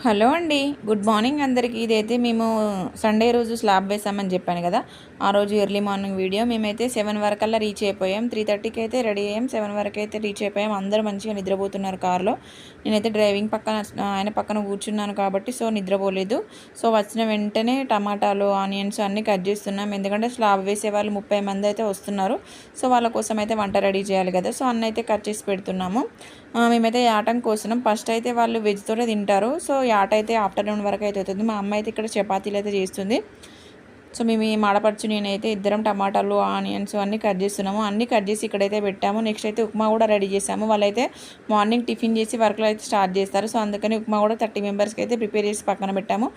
Hello అండి. Good morning అందరికీ. ఇదైతే మేము సండే రోజు స్లాబ్ వేసామని చెప్పాను కదా! ఆ రోజు ఎర్లీ మార్నింగ్ వీడియో. మేమైతే 7 వరకల్లా రీచ్ అయిపోయాం. 3:30కి అయితే రెడీ అయ్యాం. 7 వరకైతే రీచ్ అయిపోయాం. అందరూ మంచిగా నిద్రపోతున్నారు కార్‌లో. నేనైతే డ్రైవింగ్ పక్కన ఆయన పక్కన కూర్చున్నాను కాబట్టి నిద్రపోలేదు. వచ్చిన వెంటనే టమాటాలు, ఆనియన్స్ అన్నీ కట్ చేస్తున్నాం. ఎందుకంటే స్లాబ్ వేసేవాళ్ళు 30 మంది అయితే వస్తున్నారు. వాళ్ళ కోసం అయితే వంట రెడీ చేయాలి కదా! అన్నీ అయితే కట్ చేసి పెడుతున్నాము. మేమైతే యాటం కోస్తున్నాం. ఫస్ట్ అయితే వాళ్ళు వెజ్‌తోనే తింటారు. యాట అయితే ఆఫ్టర్‌నూన్ వరకు అయితే అవుతుంది. మా అమ్మ అయితే ఇక్కడ చపాతీలు అయితే చేస్తుంది. మేము ఈ ఆడపడుచు నేనైతే ఇద్దరం టమాటాలు, ఆనియన్స్ అన్నీ కట్ చేస్తున్నాము. అన్నీ కట్ చేసి ఇక్కడైతే పెట్టాము. నెక్స్ట్ అయితే ఉప్మా కూడా రెడీ చేసాము. వాళ్ళైతే మార్నింగ్ టిఫిన్ చేసి వర్క్లో అయితే స్టార్ట్ చేస్తారు. అందుకని ఉప్మా కూడా 30 మెంబర్స్కి అయితే ప్రిపేర్ చేసి పక్కన పెట్టాము.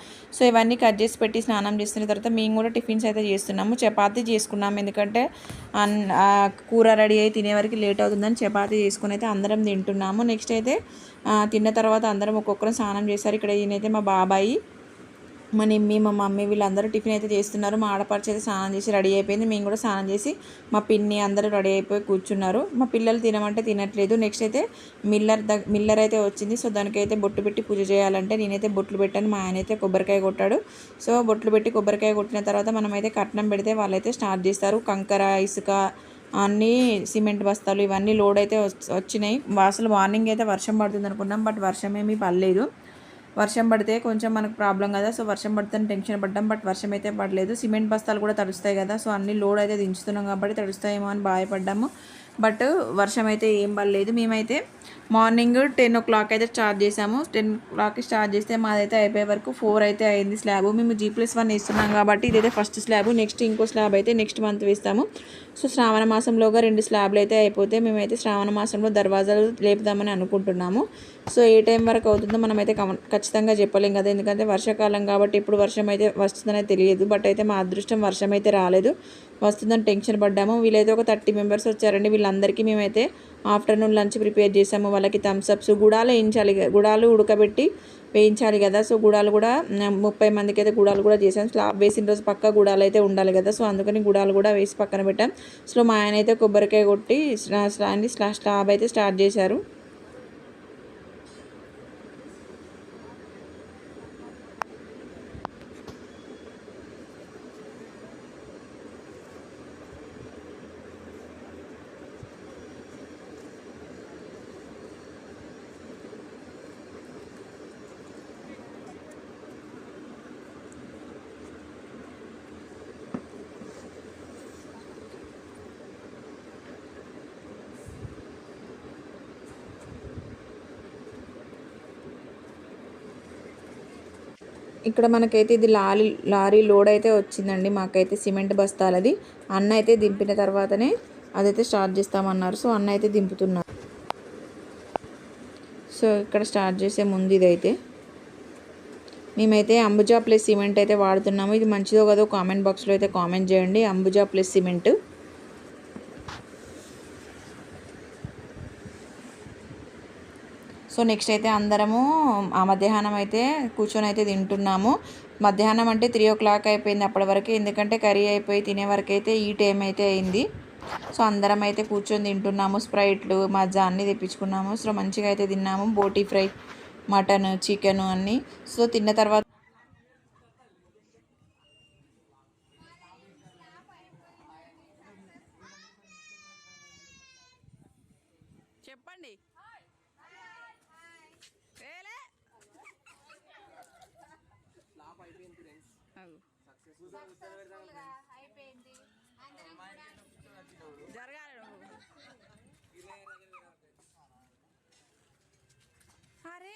ఇవన్నీ కట్ చేసి పెట్టి స్నానం చేసిన తర్వాత మేము కూడా టిఫిన్స్ అయితే చేస్తున్నాము. చపాతీ చేసుకున్నాము. ఎందుకంటే కూర రెడీ అయ్యి తినే వరకు లేట్ అవుతుందని చపాతీ చేసుకుని అయితే అందరం తింటున్నాము. నెక్స్ట్ అయితే తిన్న తర్వాత అందరం ఒక్కొక్కరు స్నానం చేశారు. ఇక్కడ ఈయనైతే మా బాబాయి, మా నిమ్మి, మా మమ్మీ వీళ్ళందరూ టిఫిన్ అయితే చేస్తున్నారు. మా ఆడపడుచు అయితే స్నానం చేసి రెడీ అయిపోయింది. మేము కూడా స్నానం చేసి మా పిన్ని అందరూ రెడీ అయిపోయి కూర్చున్నారు. మా పిల్లలు తినమంటే తినట్లేదు. నెక్స్ట్ అయితే మిల్లర్ అయితే వచ్చింది. దానికైతే బొట్టు పెట్టి పూజ చేయాలంటే నేనైతే బొట్లు పెట్టాను. మా ఆయన అయితే కొబ్బరికాయ కొట్టాడు. బొట్లు పెట్టి కొబ్బరికాయ కొట్టిన తర్వాత మనమైతే కట్నం పెడితే వాళ్ళైతే స్టార్ట్ చేస్తారు. కంకర, ఇసుక అన్నీ సిమెంట్ బస్తాలు ఇవన్నీ లోడ్ అయితే వచ్చినాయి. అసలు మార్నింగ్ అయితే వర్షం పడుతుంది అనుకున్నాం. బట్ వర్షం ఏమీ పడలేదు. వర్షం పడితే కొంచెం మనకు ప్రాబ్లం కదా. వర్షం పడుతుందని టెన్షన్ పడ్డాం. బట్ వర్షం అయితే పడలేదు. సిమెంట్ బస్తాలు కూడా తడుస్తాయి కదా. అన్ని లోడ్ అయితే దించుతున్నాం కాబట్టి తడుస్తాయేమో అని భయపడ్డాము. బట్ వర్షం అయితే ఏం పడలేదు. మేమైతే మార్నింగ్ 10 o'clock అయితే స్టార్ట్ చేసాము. 10 o'clock స్టార్ట్ చేస్తే మాదైతే అయిపోయే వరకు 4 అయితే అయింది స్లాబ్. మేము G+1 వేస్తున్నాం కాబట్టి ఇదైతే ఫస్ట్ స్లాబ్. నెక్స్ట్ ఇంకో స్లాబ్ అయితే నెక్స్ట్ మంత్ వేస్తాము. శ్రావణ మాసంలోగా 2 స్లాబ్లు అయితే అయిపోతే మేమైతే శ్రావణ మాసంలో దర్వాజాలు లేపుదామని అనుకుంటున్నాము. ఏ టైం వరకు అవుతుందో మనమైతే ఖచ్చితంగా చెప్పలేం కదా. ఎందుకంటే వర్షాకాలం కాబట్టి ఇప్పుడు వర్షం అయితే వస్తుందనే తెలియదు. బట్ అయితే మా అదృష్టం వర్షం అయితే రాలేదు. వస్తుందని టెన్షన్ పడ్డాము. వీళ్ళైతే ఒక 30 మెంబర్స్ వచ్చారండి. వీళ్ళందరికీ మేమైతే ఆఫ్టర్నూన్ లంచ్ ప్రిపేర్ చేసాము. వాళ్ళకి థమ్స్అప్స్, గుడాలు వేయించాలి, గుడాలు ఉడకబెట్టి వేయించాలి కదా. గుడాలు కూడా 30 మందికి అయితే గుడాలు కూడా చేసాం. స్లాబ్ వేసిన రోజు పక్క గుడాలు అయితే ఉండాలి కదా. అందుకని గుడాలు కూడా వేసి పక్కన పెట్టాం. మా ఆయన అయితే కొబ్బరికాయ కొట్టి స్లాబ్ అయితే స్టార్ట్ చేశారు. ఇక్కడ మనకైతే ఇది లారీ లోడ్ అయితే వచ్చిందండి. మాకైతే సిమెంట్ బస్తాలది. అన్న అయితే దింపిన తర్వాతనే అదైతే స్టార్ట్ చేస్తామన్నారు. అన్న అయితే దింపుతున్నారు. ఇక్కడ స్టార్ట్ చేసే ముందు ఇదైతే మేమైతే అంబుజా ప్లస్ సిమెంట్ అయితే వాడుతున్నాము. ఇది మంచిదో కదో కామెంట్ బాక్స్లో అయితే కామెంట్ చేయండి. Ambuja plus cement. నెక్స్ట్ అయితే అందరము ఆ మధ్యాహ్నం అయితే కూర్చొని అయితే తింటున్నాము. మధ్యాహ్నం అంటే 3 o'clock అయిపోయింది అప్పటి వరకు. ఎందుకంటే కర్రీ అయిపోయి తినే వరకు అయితే ఈ టైం అయితే అయింది. అందరం అయితే కూర్చొని తింటున్నాము. స్ప్రైట్లు, మజ్జా అన్నీ తెప్పించుకున్నాము. మంచిగా అయితే తిన్నాము. బోటీ ఫ్రై, మటన్, చికెన్ అన్నీ. తిన్న తర్వాత చెప్పండి. జరగాలి అరే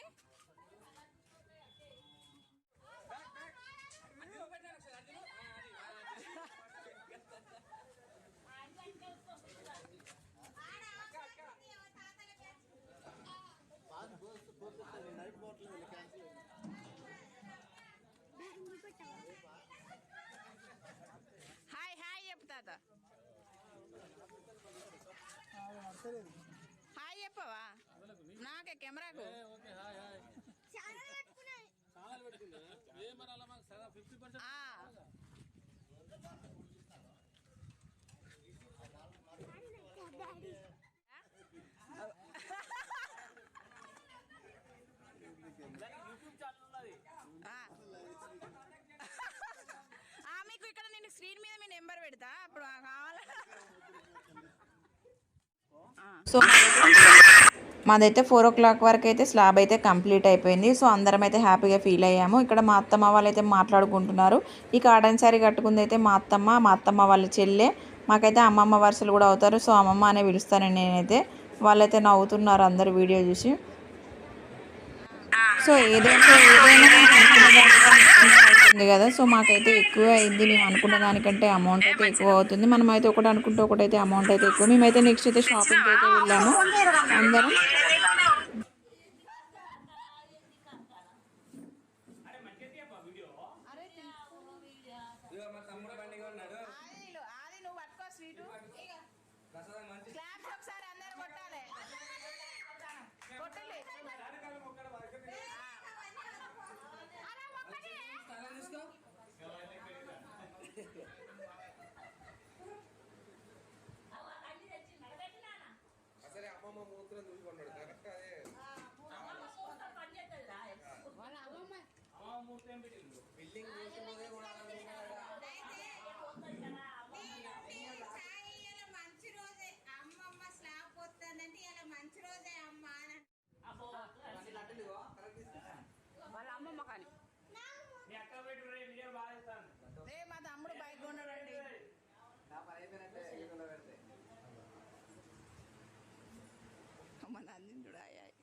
హాయ్ హాయ్ చెప్తా. హాయ్ చెప్పవా నాకే కెమెరాకు. మీకు ఇక్కడ నేను స్క్రీన్ మీద మీ నెంబర్ పెడతా అప్పుడు కావాలా. సో మాదైతే 4 o'clock వరకు అయితే స్లాబ్ అయితే కంప్లీట్ అయిపోయింది. సో అందరం అయితే హ్యాపీగా ఫీల్ అయ్యాము. ఇక్కడ మా అత్తమ్మ వాళ్ళు అయితే మాట్లాడుకుంటున్నారు. ఈ కాటన్ శారీ కట్టుకుంది అయితే మా అత్తమ్మ వాళ్ళ చెల్లె, మాకైతే అమ్మమ్మ వరుసలు కూడా అవుతారు. సో అమ్మమ్మ అనే పిలుస్తాను నేనైతే. వాళ్ళైతే నవ్వుతున్నారు అందరు వీడియో చూసి. సో ఏదైనా అవుతుంది కదా. సో మాకైతే ఎక్కువ అయింది, మేము అనుకున్న దానికంటే అమౌంట్ అయితే ఎక్కువ అవుతుంది. మనం అయితే ఒకటి అనుకుంటే ఒకటైతే అమౌంట్ అయితే ఎక్కువ. మేమైతే నెక్స్ట్ అయితే షాపింగ్కి అయితే వెళ్ళాము అందరం. మా తమ్ముడు బైక్ కొన్నాడండి. మన అందిండు అయ్యాయి.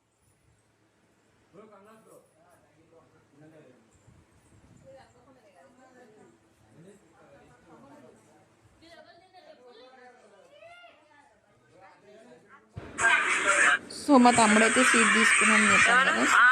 సో మా తమ్ముడైతే సీట్ తీసుకున్నాను చెప్పాను కదా.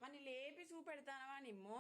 పని లేపి చూపెడతానవా నిమ్ము.